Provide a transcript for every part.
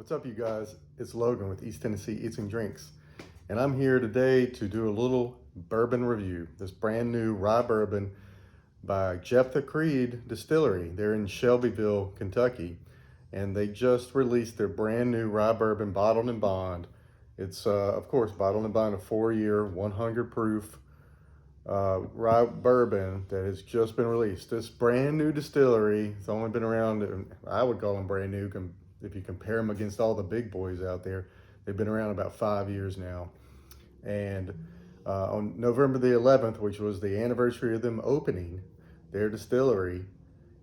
What's up, you guys? It's Logan with East Tennessee Eats and Drinks, and I'm here today to do a little bourbon review. This brand new rye bourbon by Jeptha Distillery. They're in Shelbyville, Kentucky, and they just released their brand new rye bourbon bottled in bond. It's, of course, bottled in bond, a 4-year, 100 proof rye bourbon that has just been released. This brand new distillery, it's only been around, I would call them brand new if you compare them against all the big boys out there. They've been around about 5 years now. And on November the 11th, which was the anniversary of them opening their distillery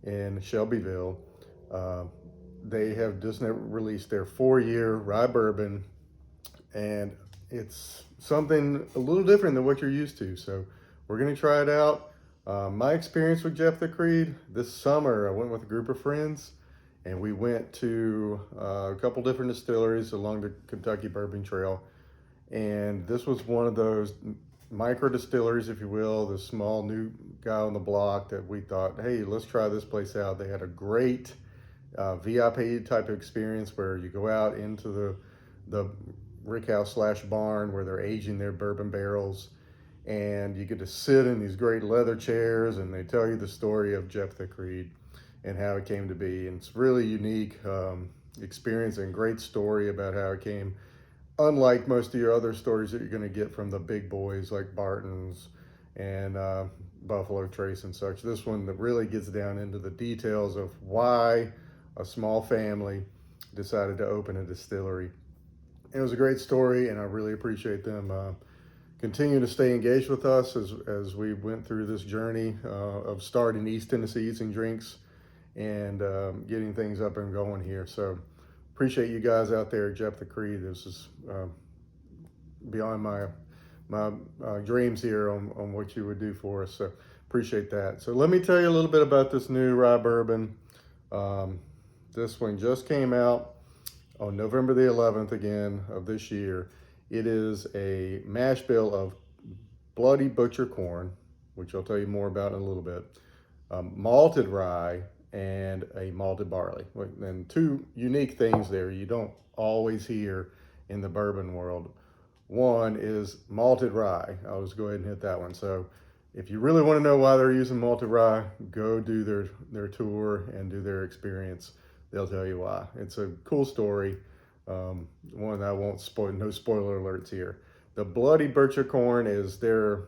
in Shelbyville, they have just released their 4-year rye bourbon, and it's something a little different than what you're used to. So we're going to try it out. My experience with Jeptha this summer, I went with a group of friends, and we went to a couple different distilleries along the Kentucky Bourbon Trail. And this was one of those micro distilleries, if you will, the small new guy on the block that we thought, hey, let's try this place out. They had a great VIP type of experience where you go out into the rickhouse slash barn where they're aging their bourbon barrels, and you get to sit in these great leather chairs, and they tell you the story of Jeptha and how it came to be. And it's really unique experience and great story about how it came. Unlike most of your other stories that you're going to get from the big boys like Barton's and Buffalo Trace and such, this one that really gets down into the details of why a small family decided to open a distillery. It was a great story, and I really appreciate them continuing to stay engaged with us as we went through this journey of starting East Tennessee Eats and Drinks and getting things up and going here. So appreciate you guys out there at Jeptha. This is beyond my dreams here on what you would do for us. So appreciate that. So let me tell you a little bit about this new rye bourbon. This one just came out on November the 11th again of this year. It is a mash bill of bloody butcher corn, which I'll tell you more about in a little bit, malted rye, and a malted barley. And two unique things there you don't always hear in the bourbon world. One is malted rye. I'll just go ahead and hit that one. So if you really want to know why they're using malted rye, go do their tour and do their experience. They'll tell you why. It's a cool story. One I won't spoil, no spoiler alerts here. The bloody butcher corn is their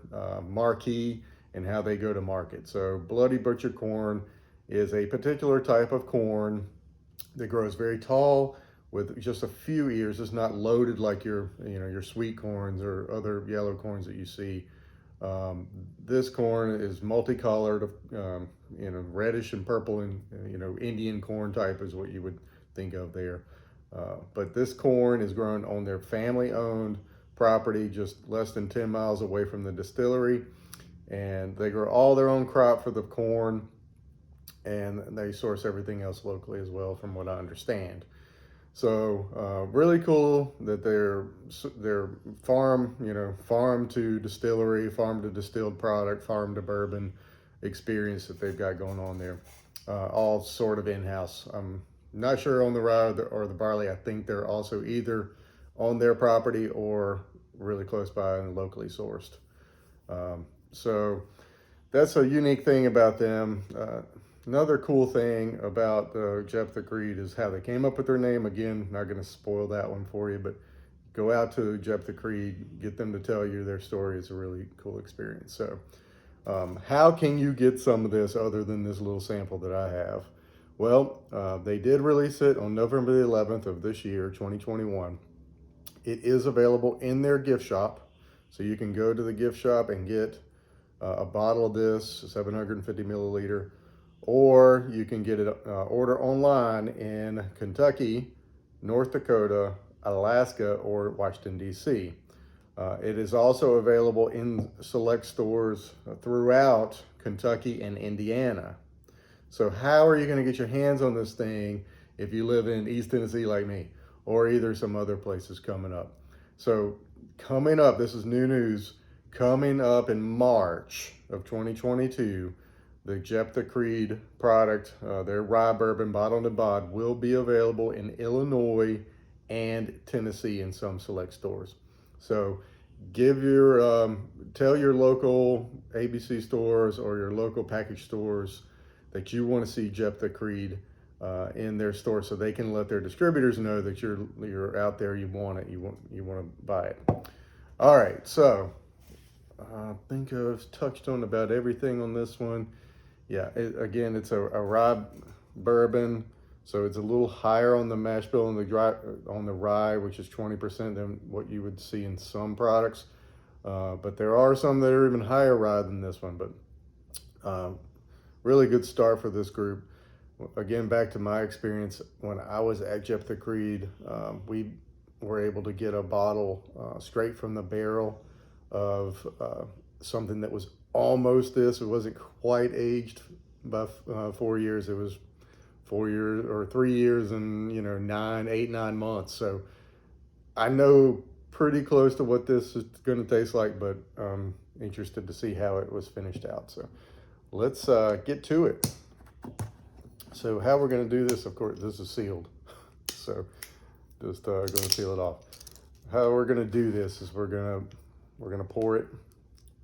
marquee and how they go to market. So bloody butcher corn is a particular type of corn that grows very tall with just a few ears. It's not loaded like your sweet corns or other yellow corns that you see. This corn is multicolored, reddish and purple, and Indian corn type is what you would think of there. But this corn is grown on their family-owned property, just less than 10 miles away from the distillery, and they grow all their own crop for the corn, and they source everything else locally as well, from what I understand. So really cool that they're farm to distillery, farm to distilled product, farm to bourbon experience that they've got going on there, all sort of in-house. I'm not sure on the rye or the barley. I think they're also either on their property or really close by and locally sourced. So that's a unique thing about them. Another cool thing about Jeptha is how they came up with their name. Again, not going to spoil that one for you, but go out to Jeptha, get them to tell you their story. It's a really cool experience. So how can you get some of this other than this little sample that I have? Well, they did release it on November the 11th of this year, 2021. It is available in their gift shop. So you can go to the gift shop and get a bottle of this, 750 milliliter, or you can get it order online in Kentucky, North Dakota, Alaska, or Washington, D.C. It is also available in select stores throughout Kentucky and Indiana. So how are you going to get your hands on this thing if you live in East Tennessee like me, or either some other places coming up? So coming up, this is new news, coming up in March of 2022, the Jeptha product, their rye bourbon bottled in bond, will be available in Illinois and Tennessee in some select stores. So tell your local ABC stores or your local package stores that you want to see Jeptha Creed in their store, so they can let their distributors know that you're out there, you want it, you want to buy it. All right, so I think I've touched on about everything on this one. Yeah, again, it's a rye bourbon, so it's a little higher on the mash bill and on the rye, which is 20% than what you would see in some products. But there are some that are even higher rye than this one. But really good start for this group. Again, back to my experience when I was at Jeptha Creed, we were able to get a bottle straight from the barrel of something that was almost this. It wasn't quite aged by 4 years. It was 4 years or 3 years and 9 months. So I know pretty close to what this is going to taste like, but I'm interested to see how it was finished out. So let's get to it. So how we're going to do this, of course, this is sealed. So just going to seal it off. How we're going to do this is we're going to pour it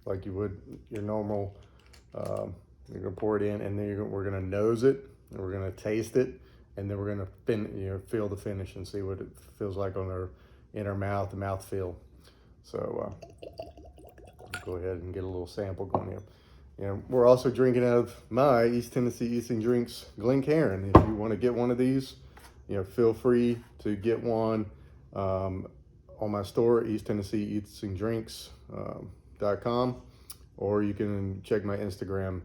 like you would your normal. You're going to pour it in, and then we're going to nose it, and we're going to taste it, and then we're going to feel the finish and see what it feels like in our mouth, the mouth feel. So go ahead and get a little sample going here. We're also drinking out of my East Tennessee Eating Drinks Glencairn. If you want to get one of these, feel free to get one on my store, East Tennessee Eating Drinks.com, or you can check my Instagram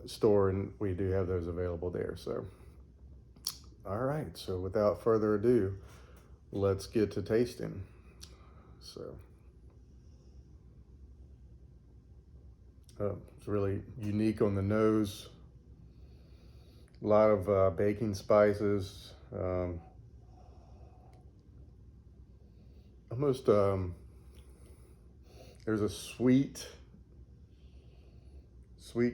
store, and we do have those available there. So, all right. So without further ado, let's get to tasting. So. It's really unique on the nose. A lot of baking spices. Almost there's a sweet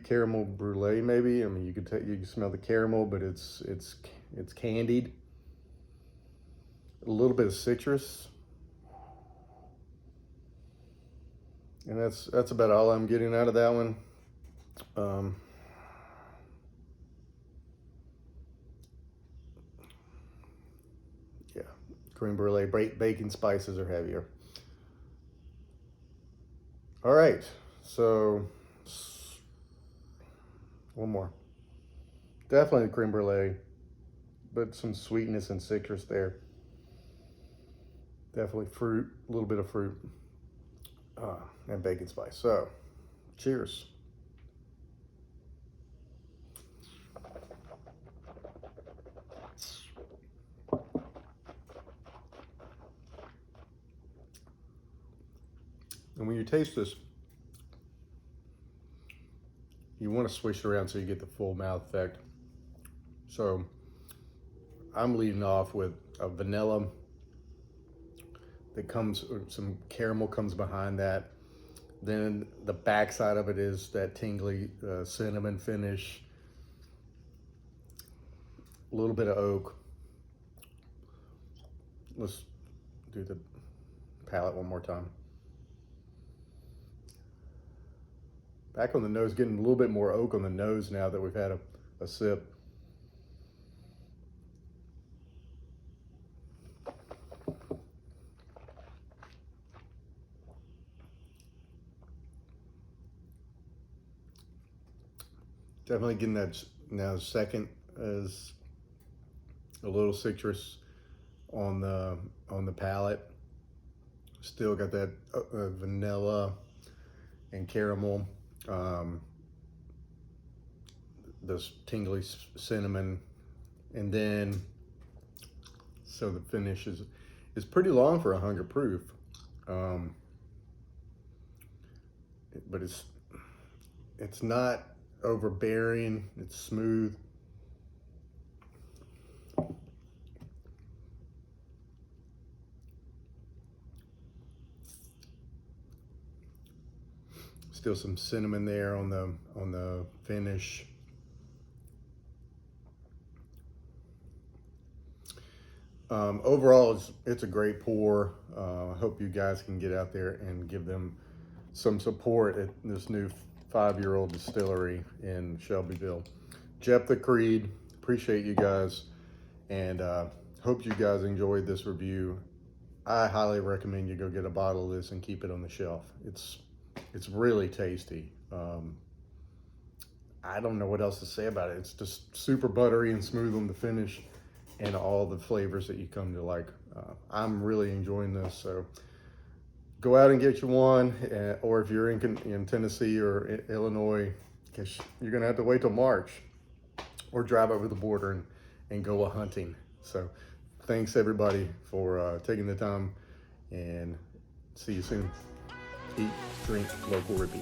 caramel brulee, maybe. I mean, you can smell the caramel, but it's candied. A little bit of citrus. And that's about all I'm getting out of that one. Yeah, creme brulee, baking spices are heavier. All right, so one more. Definitely the creme brulee, but some sweetness and citrus there. Definitely fruit, a little bit of fruit. And bacon spice. So, cheers. And when you taste this, you want to swish it around so you get the full mouth effect. So, I'm leading off with a vanilla that comes, some caramel comes behind that. Then the backside of it is that tingly cinnamon finish. A little bit of oak. Let's do the palate one more time. Back on the nose, getting a little bit more oak on the nose now that we've had a sip. Definitely getting that now. Second is a little citrus on the palate. Still got that vanilla and caramel. This tingly cinnamon, and then so the finish is pretty long for 100 proof, but it's not overbearing. It's smooth. Still some cinnamon there on the finish. Overall, it's a great pour. I hope you guys can get out there and give them some support at this new 5-year-old distillery in Shelbyville. Jeptha Creed, appreciate you guys, and hope you guys enjoyed this review. I highly recommend you go get a bottle of this and keep it on the shelf. It's really tasty. I don't know what else to say about it. It's just super buttery and smooth on the finish, and all the flavors that you come to like. I'm really enjoying this, so go out and get you one, or if you're in Tennessee or Illinois, because you're gonna have to wait till March, or drive over the border and go hunting. So thanks everybody for taking the time, and see you soon. Eat, drink, local, repeat.